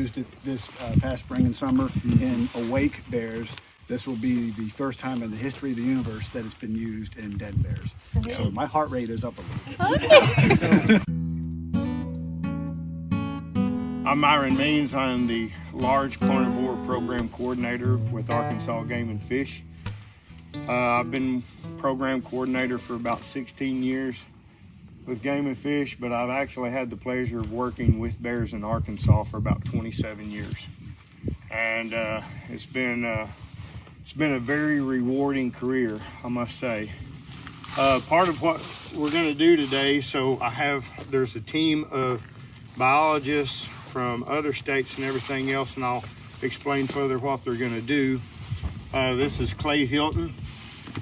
used it this past spring and summer in awake bears. This will be the first time in the history of the universe that it's been used in dead bears. So my heart rate is up a little bit. Okay. I'm Myron Means. I'm the large carnivore program coordinator with Arkansas Game and Fish. I've been program coordinator for about 16 years with Game and Fish, but I've actually had the pleasure of working with bears in Arkansas for about 27 years. And it's been a very rewarding career, I must say. Part of what we're going to do today, there's a team of biologists from other states and everything else, and I'll explain further what they're going to do. This is Clay Hilton.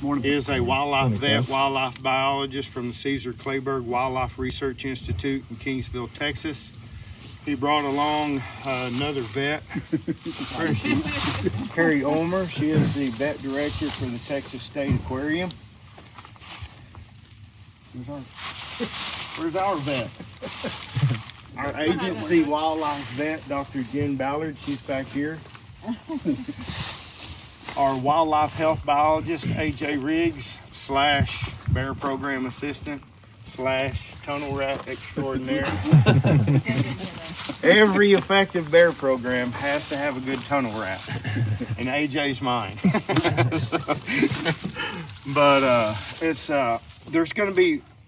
He is a wildlife vet, wildlife biologist from the Caesar Clayburgh Wildlife Research Institute in Kingsville, Texas. He brought along another vet, Carrie Ulmer. She is the vet director for the Texas State Aquarium. Where's our vet? Our agency wildlife vet, Dr. Jen Ballard, she's back here. Our wildlife health biologist, AJ Riggs, / bear program assistant / tunnel rat extraordinaire. Every effective bear program has to have a good tunnel rat, and AJ's mine.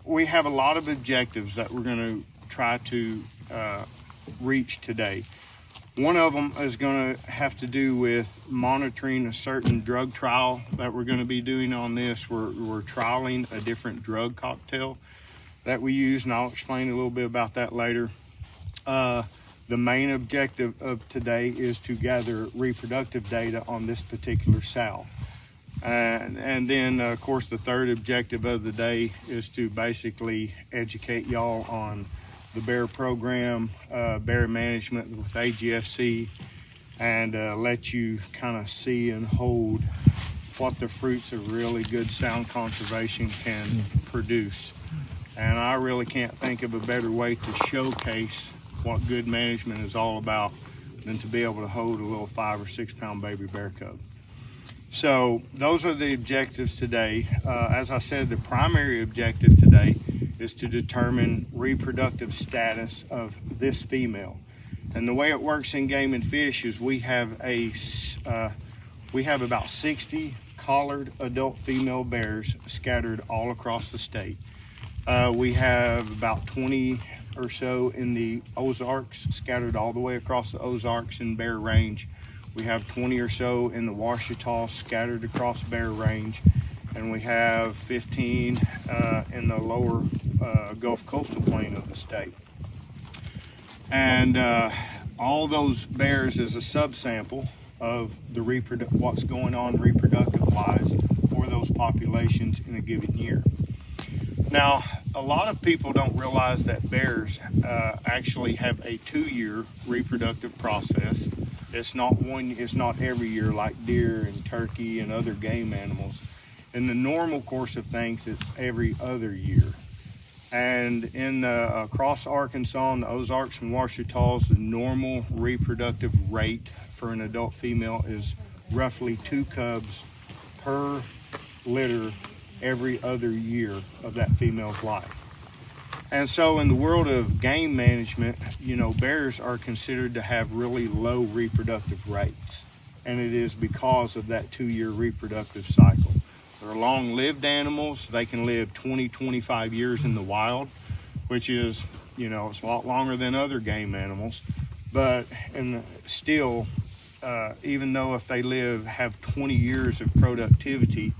We have a lot of objectives that we're going to try to reach today. One of them is going to have to do with monitoring a certain drug trial that we're going to be doing on this. We're trialing a different drug cocktail that we use, and I'll explain a little bit about that later. The main objective of today is to gather reproductive data on this particular sow. And then, of course, the third objective of the day is to basically educate y'all on the bear program, bear management with AGFC, and let you kind of see and hold what the fruits of really good sound conservation can produce. And I really can't think of a better way to showcase what good management is all about than to be able to hold a little 5 or 6 pound baby bear cub. So those are the objectives today. As I said, the primary objective today is to determine reproductive status of this female. And the way it works in Game and Fish is we have about 60 collared adult female bears scattered all across the state. We have about 20 or so in the Ozarks, scattered all the way across the Ozarks and Bear Range. We have 20 or so in the Ouachita, scattered across Bear Range. And we have 15 in the lower Gulf Coastal Plain of the state. And all those bears is a subsample of the what's going on reproductive-wise for those populations in a given year. Now, a lot of people don't realize that bears actually have a 2-year reproductive process. It's not every year like deer and turkey and other game animals. In the normal course of things, it's every other year. And across Arkansas and the Ozarks and Ouachitas, the normal reproductive rate for an adult female is roughly 2 cubs per litter every other year of that female's life. And so in the world of game management, bears are considered to have really low reproductive rates. And it is because of that 2-year reproductive cycle. They're long-lived animals. They can live 20, 25 years in the wild, which is, it's a lot longer than other game animals. But still, even though if they have 20 years of productivity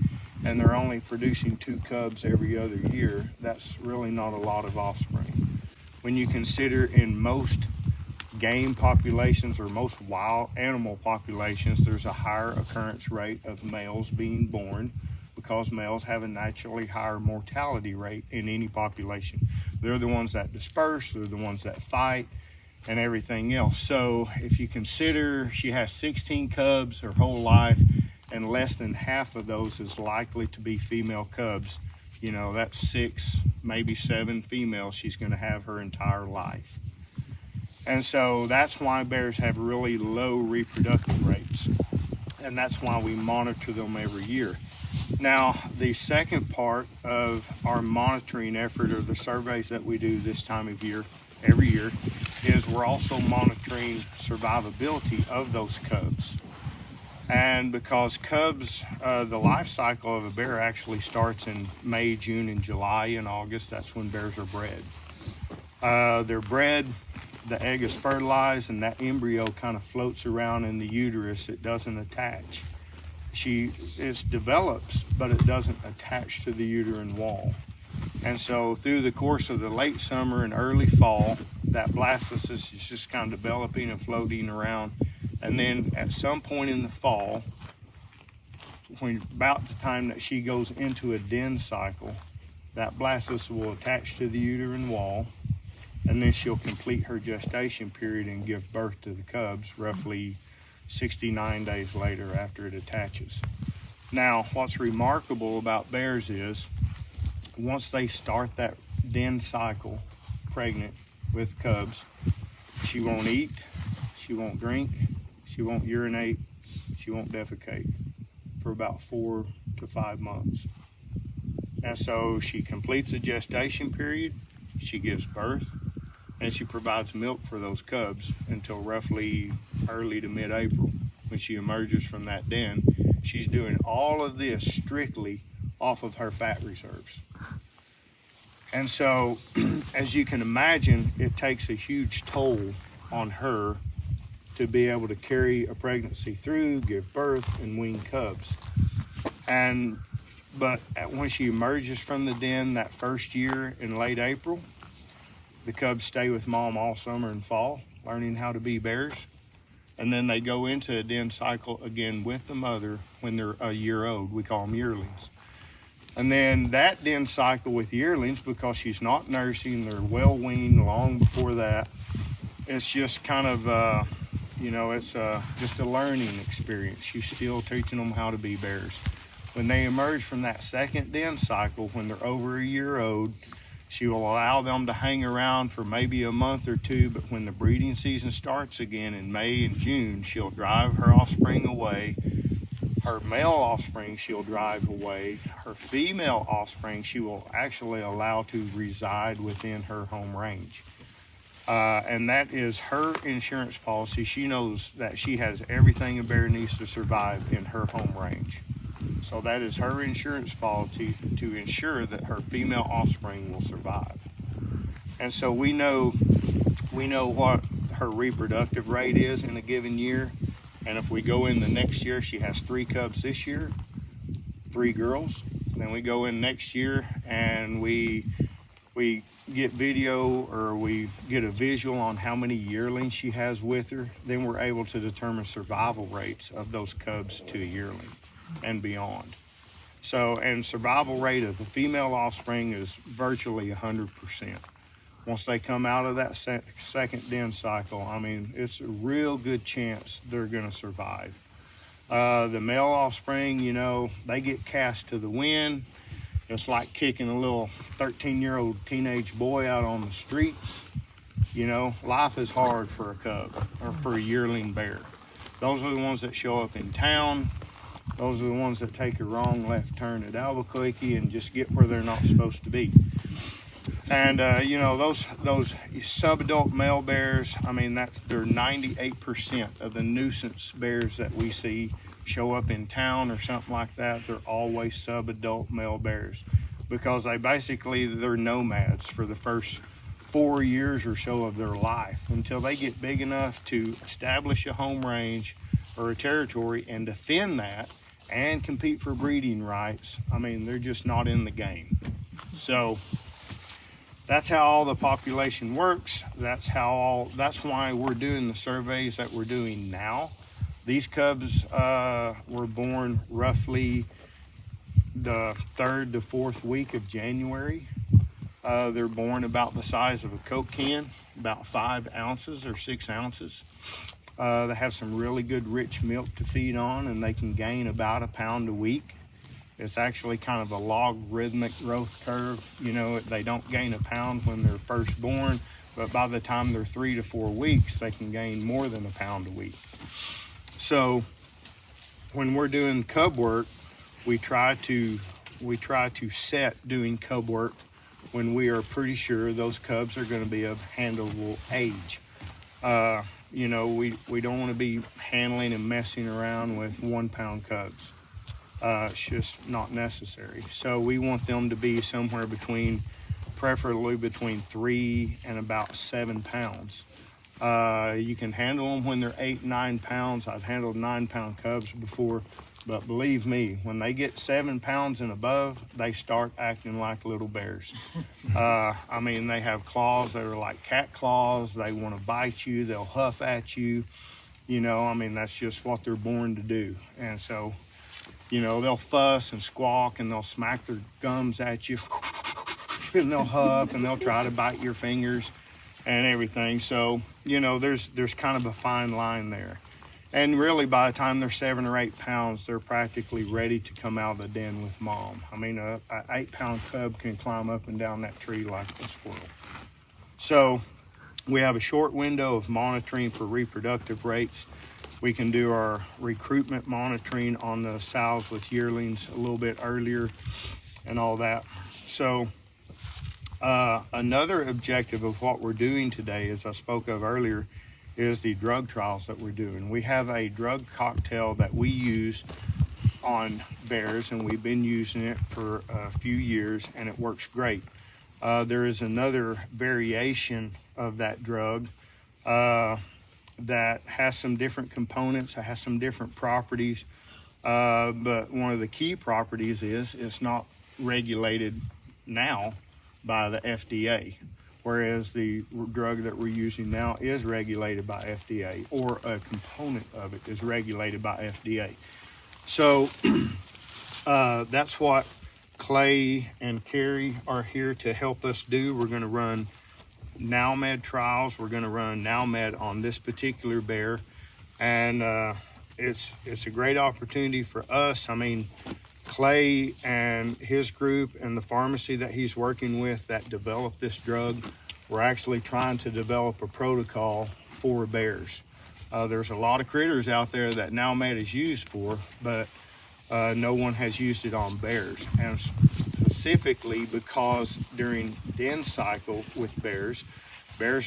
and they're only producing 2 cubs every other year, that's really not a lot of offspring. When you consider in most game populations or most wild animal populations, there's a higher occurrence rate of males being born, because males have a naturally higher mortality rate in any population. They're the ones that disperse, they're the ones that fight, and everything else. So if you consider she has 16 cubs her whole life, and less than half of those is likely to be female cubs, that's 6, maybe 7 females she's going to have her entire life. And so that's why bears have really low reproductive rates. And that's why we monitor them every year. Now, the second part of our monitoring effort, or the surveys that we do this time of year, every year, is we're also monitoring survivability of those cubs. And because cubs, the life cycle of a bear actually starts in May, June, and July, and August. That's when bears are bred. They're bred, the egg is fertilized, and that embryo kind of floats around in the uterus. It doesn't attach. It develops, but it doesn't attach to the uterine wall. And so through the course of the late summer and early fall, that blastocyst is just kind of developing and floating around. And then at some point in the fall, about the time that she goes into a den cycle, that blastocyst will attach to the uterine wall, and then she'll complete her gestation period and give birth to the cubs roughly 69 days later after it attaches. Now, what's remarkable about bears is once they start that den cycle pregnant with cubs, she won't eat, she won't drink, she won't urinate, she won't defecate for about 4 to 5 months. And so she completes the gestation period, she gives birth, and she provides milk for those cubs until roughly early to mid-April when she emerges from that den. She's doing all of this strictly off of her fat reserves. And so, as you can imagine, it takes a huge toll on her to be able to carry a pregnancy through, give birth, and wean cubs. But when she emerges from the den that first year in late April, the cubs stay with mom all summer and fall, learning how to be bears. And then they go into a den cycle again with the mother when they're a year old. We call them yearlings. And then that den cycle with yearlings, because she's not nursing, they're well weaned long before that. It's just kind of, it's just a learning experience. She's still teaching them how to be bears. When they emerge from that second den cycle, when they're over a year old, she will allow them to hang around for maybe a month or two, but when the breeding season starts again in May and June, she'll drive her offspring away. Her male offspring she'll drive away. Her female offspring she will actually allow to reside within her home range. And that is her insurance policy. She knows that she has everything a bear needs to survive in her home range. So that is her insurance policy to ensure that her female offspring will survive. And so we know what her reproductive rate is in a given year. And if we go in the next year, she has 3 cubs this year, 3 girls. Then we go in next year and we get video, or we get a visual on how many yearlings she has with her. Then we're able to determine survival rates of those cubs to a yearling and beyond. So, and survival rate of the female offspring is virtually 100%. Once they come out of that second den cycle, I mean, it's a real good chance they're gonna survive. The male offspring, they get cast to the wind. It's like kicking a little 13-year-old teenage boy out on the streets. Life is hard for a cub or for a yearling bear. Those are the ones that show up in town. Those are the ones that take a wrong left turn at Albuquerque and just get where they're not supposed to be. And those subadult male bears, I mean, they're 98% of the nuisance bears that we see show up in town or something like that. They're always subadult male bears, because they're nomads for the first 4 years or so of their life until they get big enough to establish a home range or a territory and defend that and compete for breeding rights. I mean, they're just not in the game. So that's how all the population works. That's why we're doing the surveys that we're doing now. These cubs were born roughly the 3rd to 4th week of January. They're born about the size of a Coke can, about 5 ounces or 6 ounces. They have some really good rich milk to feed on, and they can gain about 1 pound a week. It's actually kind of a logarithmic growth curve. They don't gain 1 pound when they're first born, but by the time they're 3 to 4 weeks, they can gain more than a pound a week. So when we're doing cub work, we try to set doing cub work when we are pretty sure those cubs are going to be of handleable age. You know, we don't want to be handling and messing around with 1 pound cubs. It's just not necessary. So we want them to be somewhere between, preferably between 3 and about 7 pounds. You can handle them when they're 8, 9 pounds. I've handled 9 pound cubs before, but believe me, when they get 7 pounds and above, they start acting like little bears. I mean, they have claws that are like cat claws. They want to bite you. They'll huff at you. You know, I mean, that's just what they're born to do. And so, you know, they'll fuss and squawk and they'll smack their gums at you and they'll huff and they'll try to bite your fingers and everything. So, you know, there's kind of a fine line there. And really, by the time they're 7 or 8 pounds, they're practically ready to come out of the den with mom. I mean, a 8 pound cub can climb up and down that tree like a squirrel. So we have a short window of monitoring for reproductive rates. We can do our recruitment monitoring on the sows with yearlings a little bit earlier and all that. So another objective of what we're doing today, as I spoke of earlier, is the drug trials that we're doing. We have a drug cocktail that we use on bears, and we've been using it for a few years, and it works great. There is another variation of that drug that has some different components, it has some different properties, but one of the key properties is it's not regulated now by the FDA, whereas the drug that we're using now is regulated by FDA, or a component of it is regulated by FDA. So that's what Clay and Carrie are here to help us do. We're going to run NowMed trials. We're going to run NowMed on this particular bear, and it's a great opportunity for us. I mean, Clay and his group and the pharmacy that he's working with that developed this drug, we're actually trying to develop a protocol for bears. There's a lot of critters out there that NowMed is used for, but no one has used it on bears. And specifically because during den cycle with bears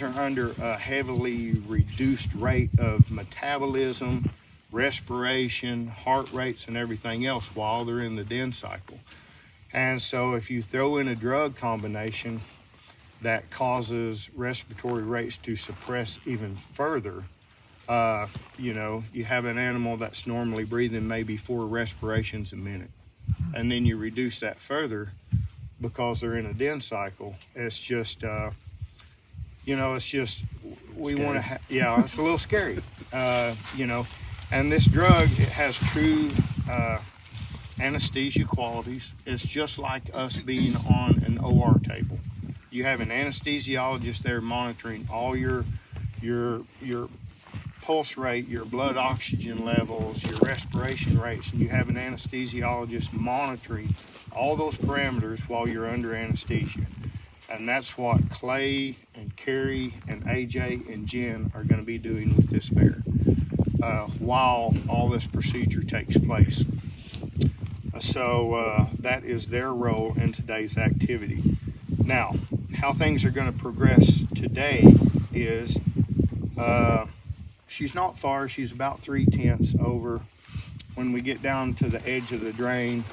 are under a heavily reduced rate of metabolism, respiration, heart rates, and everything else while they're in the den cycle. And so if you throw in a drug combination that causes respiratory rates to suppress even further, you know, you have an animal that's normally breathing maybe 4 respirations a minute, and then you reduce that further because they're in a den cycle. It's just, you know, it's just, we want to yeah, it's a little scary, you know. And this drug, it has true anesthesia qualities. It's just like us being on an OR table. You have an anesthesiologist there monitoring all your pulse rate, your blood oxygen levels, your respiration rates, and you have an anesthesiologist monitoring all those parameters while you're under anesthesia. And that's what Clay and Carrie and AJ and Jen are going to be doing with this bear while all this procedure takes place. So that is their role in today's activity. Now, how things are going to progress today is she's not far. She's about 3/10 over. When we get down to the edge of the drain,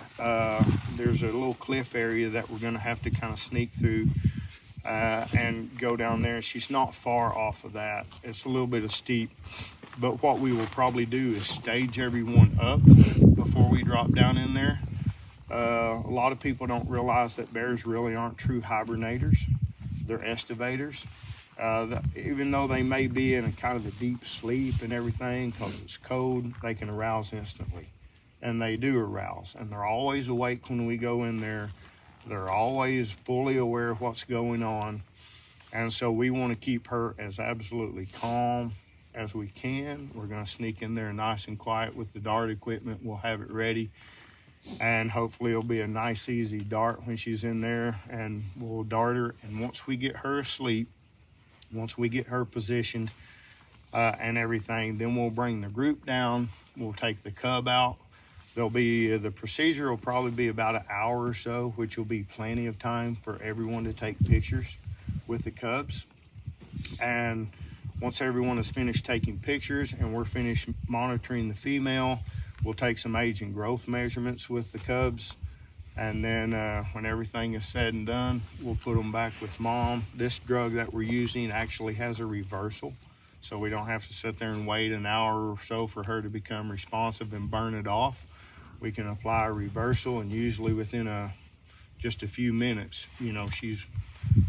there's a little cliff area that we're going to have to kind of sneak through and go down there. She's not far off of that. It's a little bit of steep, but what we will probably do is stage everyone up before we drop down in there. A lot of people don't realize that bears really aren't true hibernators. They're estivators. Even though they may be in a kind of a deep sleep and everything because it's cold, they can arouse instantly. And they do arouse. And they're always awake when we go in there. They're always fully aware of what's going on. And so we want to keep her as absolutely calm as we can. We're going to sneak in there nice and quiet with the dart equipment. We'll have it ready. And hopefully it'll be a nice, easy dart when she's in there. And we'll dart her. And once we get her asleep, Once we get her positioned and everything, then we'll bring the group down. We'll take the cub out. The procedure will probably be about an hour or so, which will be plenty of time for everyone to take pictures with the cubs. And once everyone is finished taking pictures and we're finished monitoring the female, we'll take some age and growth measurements with the cubs. And then when everything is said and done, we'll put them back with mom. This drug that we're using actually has a reversal, so we don't have to sit there and wait an hour or so for her to become responsive and burn it off. We can apply a reversal, and usually within just a few minutes, you know, she's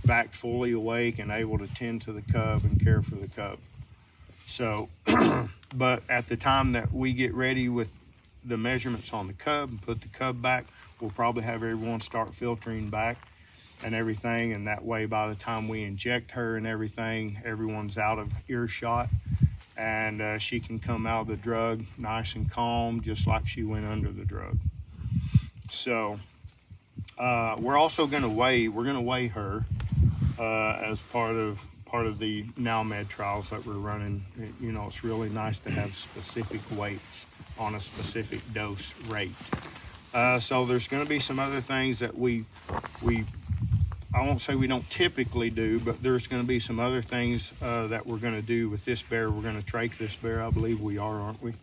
back fully awake and able to tend to the cub and care for the cub. So, but at the time that we get ready with the measurements on the cub and put the cub back, we'll probably have everyone start filtering back and everything, and that way by the time we inject her and everything, everyone's out of earshot, and she can come out of the drug nice and calm, just like she went under the drug. So we're also going to weigh her as part of the NowMed trials that we're running. You know, it's really nice to have specific weights on a specific dose rate. So there's going to be some other things that I won't say we don't typically do, but there's going to be some other things that we're going to do with this bear. We're going to trach this bear. I believe we are, aren't we?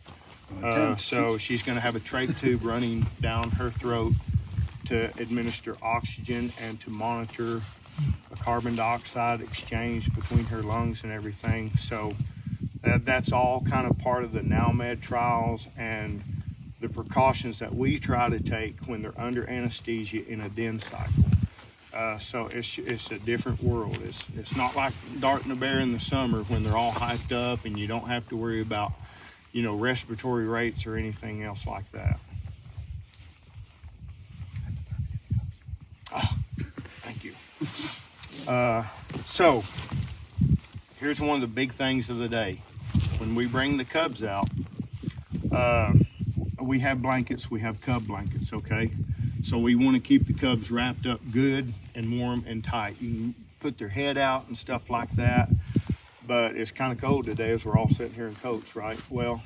So she's going to have a trach tube running down her throat to administer oxygen and to monitor a carbon dioxide exchange between her lungs and everything. So that's all kind of part of the NowMed trials and the precautions that we try to take when they're under anesthesia in a den cycle. So it's a different world. It's not like darting a bear in the summer when they're all hyped up and you don't have to worry about, you know, respiratory rates or anything else like that. Oh, thank you. So here's one of the big things of the day. When we bring the cubs out, we have blankets, we have cub blankets, okay? So we want to keep the cubs wrapped up good and warm and tight. You can put their head out and stuff like that, but it's kind of cold today as we're all sitting here in coats, right? Well,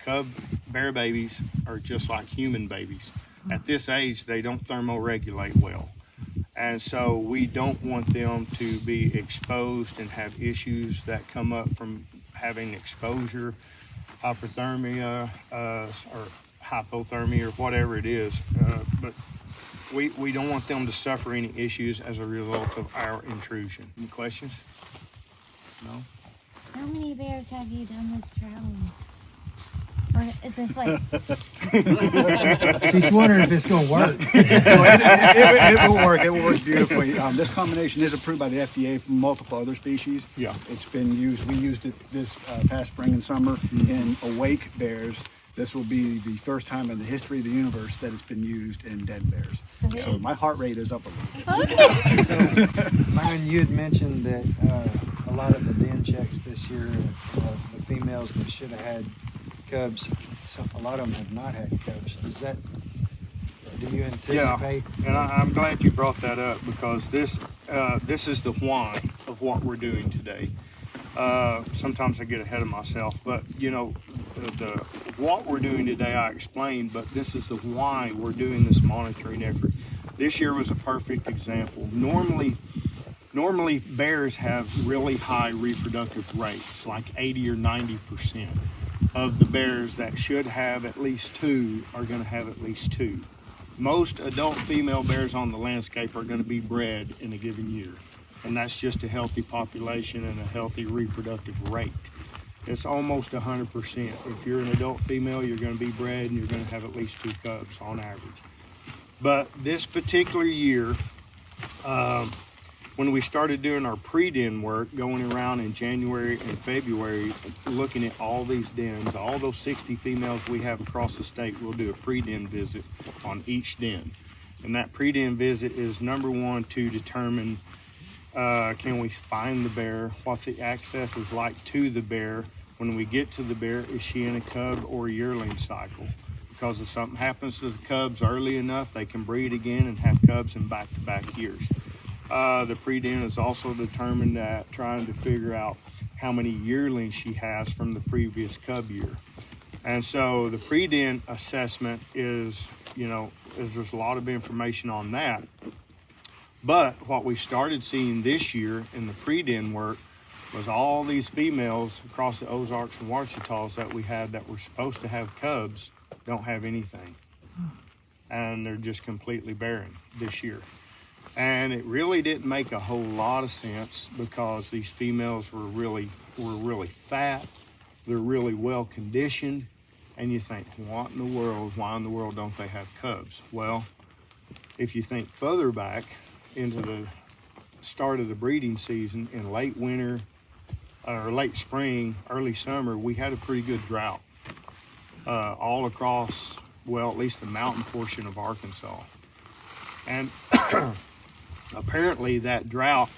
cub bear babies are just like human babies. At this age, they don't thermoregulate well. And so we don't want them to be exposed and have issues that come up from having exposure, hypothermia, or hypothermia, or whatever it is. But we don't want them to suffer any issues as a result of our intrusion. Any questions? No? How many bears have you done this traveling? Or is this like... She's wondering if it's going to work. It will work. It will work beautifully. This combination is approved by the FDA for multiple other species. Yeah. It's been used. We used it this past spring and summer in awake bears. This will be the first time in the history of the universe that it's been used in dead bears. So my heart rate is up a little bit. Okay. So, Myron, you had mentioned that a lot of the den checks this year, the females that should have had cubs, so a lot of them have not had cubs. Do you anticipate? Yeah, and I'm glad you brought that up, because this is the why of what we're doing today. Sometimes I get ahead of myself, but you know, what we're doing today I explained, but this is the why we're doing this monitoring effort. This year was a perfect example. Normally bears have really high reproductive rates, like 80 or 90%. Of the bears that should have at least two are going to have at least two. Most adult female bears on the landscape are going to be bred in a given year. And that's just a healthy population and a healthy reproductive rate. It's almost 100%. If you're an adult female, you're going to be bred and you're going to have at least two cubs on average. But this particular year, when we started doing our pre-den work, going around in January and February, looking at all these dens, all those 60 females we have across the state, we'll do a pre-den visit on each den. And that pre-den visit is number one to determine, can we find the bear, what the access is like to the bear. When we get to the bear, is she in a cub or a yearling cycle? Because if something happens to the cubs early enough, they can breed again and have cubs in back-to-back years. The pre-den is also determined at trying to figure out how many yearlings she has from the previous cub year. And so the pre-den assessment is, there's a lot of information on that. But what we started seeing this year in the pre-den work was all these females across the Ozarks and Ouachitas that we had that were supposed to have cubs don't have anything. And they're just completely barren this year. And it really didn't make a whole lot of sense because these females were really fat, they're really well conditioned, and you think, what in the world, why in the world don't they have cubs? Well, if you think further back into the start of the breeding season in late winter or late spring, early summer, we had a pretty good drought all across, well, at least the mountain portion of Arkansas. And apparently that drought,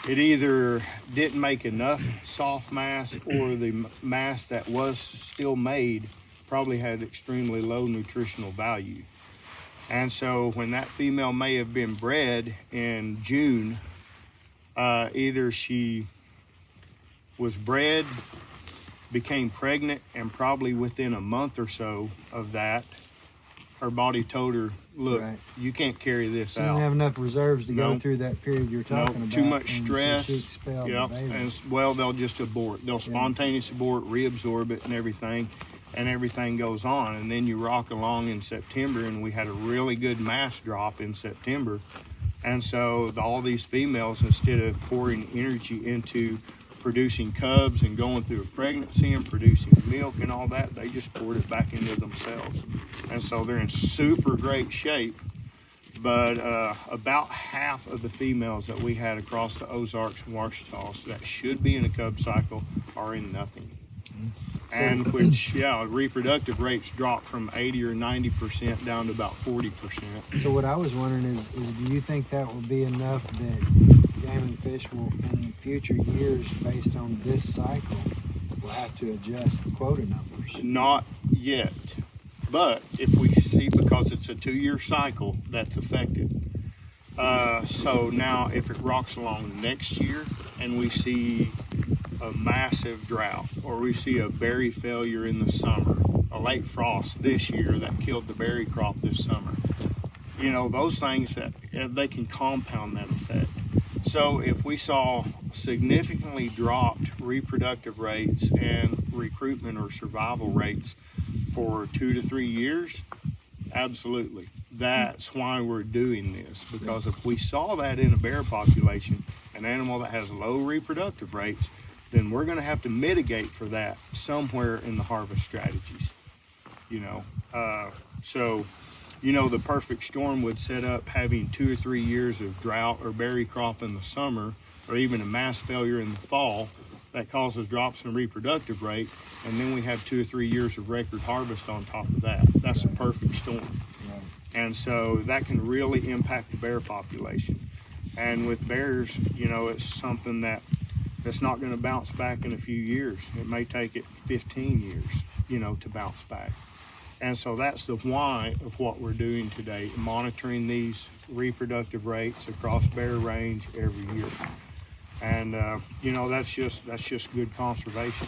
it either didn't make enough soft mass or the mass that was still made probably had extremely low nutritional value. And so when that female may have been bred in June, either she was bred, became pregnant, and probably within a month or so of that, her body told her, look, Right. you can't carry this She out. didn't have enough reserves to No. go through that period you're talking about. Too much and stress. So she expelled Yep. the baby. And well, they'll just abort. They'll spontaneously abort, reabsorb it, and everything goes on. And then you rock along in September, and we had a really good mass drop in September. And so all these females, instead of pouring energy into producing cubs and going through a pregnancy and producing milk and all that, they just poured it back into themselves. And so they're in super great shape. But about half of the females that we had across the Ozarks and Ouachitas that should be in a cub cycle are in nothing. And which, reproductive rates dropped from 80 or 90% down to about 40%. So what I was wondering is do you think that will be enough that game and fish will, in future years, based on this cycle, will have to adjust the quota numbers? Not yet. But if we see, because it's a 2-year cycle that's affected. So now if it rocks along next year and we see a massive drought, or we see a berry failure in the summer, a late frost this year that killed the berry crop this summer, those things that they can compound that effect. So if we saw significantly dropped reproductive rates and recruitment or survival rates for 2 to 3 years, absolutely. That's why we're doing this, because if we saw that in a bear population, an animal that has low reproductive rates, then we're going to have to mitigate for that somewhere in the harvest strategies. The perfect storm would set up having 2 or 3 years of drought or berry crop in the summer, or even a mass failure in the fall that causes drops in reproductive rate, and then we have 2 or 3 years of record harvest on top of that. That's a perfect storm. Right. And so that can really impact the bear population. And with bears, it's something that's not going to bounce back in a few years. It may take it 15 years, to bounce back. And so that's the why of what we're doing today, monitoring these reproductive rates across bear range every year. And, that's just good conservation.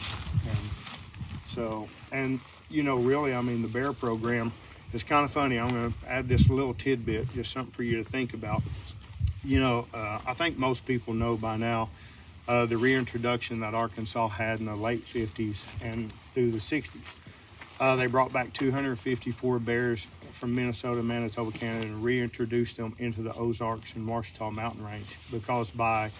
Really, the bear program is kind of funny. I'm going to add this little tidbit, just something for you to think about. I think most people know by now the reintroduction that Arkansas had in the late 50s and through the 60s. They brought back 254 bears from Minnesota, Manitoba, Canada, and reintroduced them into the Ozarks and Ouachita mountain range, because by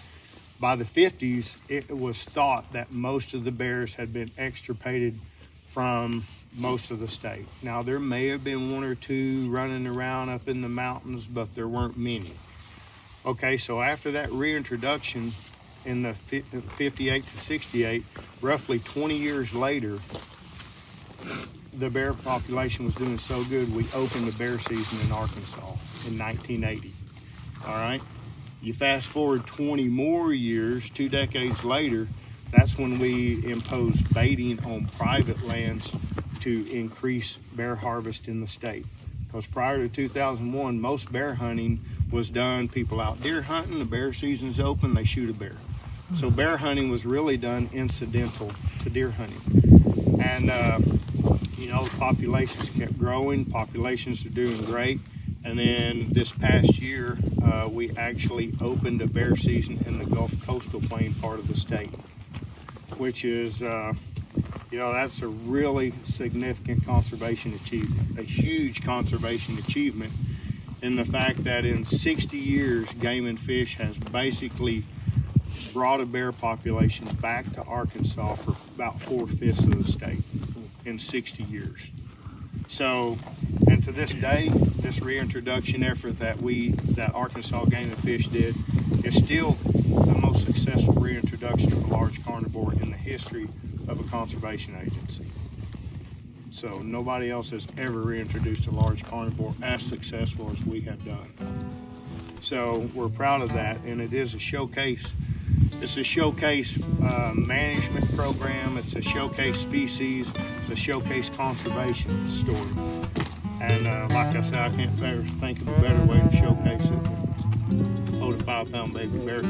the 50s, it was thought that most of the bears had been extirpated from most of the state. Now, there may have been 1 or 2 running around up in the mountains, but there weren't many. Okay, so after that reintroduction in the 58 to 68, roughly 20 years later, the bear population was doing so good, we opened the bear season in Arkansas in 1980. All right, you fast forward 20 more years, 2 decades later, that's when we imposed baiting on private lands to increase bear harvest in the state. Because prior to 2001, most bear hunting was done, people out deer hunting, the bear season's open, they shoot a bear. So bear hunting was really done incidental to deer hunting. And, you know, the populations kept growing, populations are doing great. And then this past year, we actually opened a bear season in the Gulf Coastal Plain part of the state, which is, you know, that's a really significant conservation achievement, a huge conservation achievement in the fact that in 60 years, Game and Fish has basically brought a bear population back to Arkansas for about 4/5 of the state in 60 years. So, and to this day, this reintroduction effort that Arkansas Game and Fish did is still the most successful reintroduction of a large carnivore in the history of a conservation agency. So nobody else has ever reintroduced a large carnivore as successful as we have done. So we're proud of that, and it is a showcase. It's a showcase management program. It's a showcase species. It's a showcase conservation story. And like I said, I can't think of a better way to showcase it than hold a 5-pound baby bear.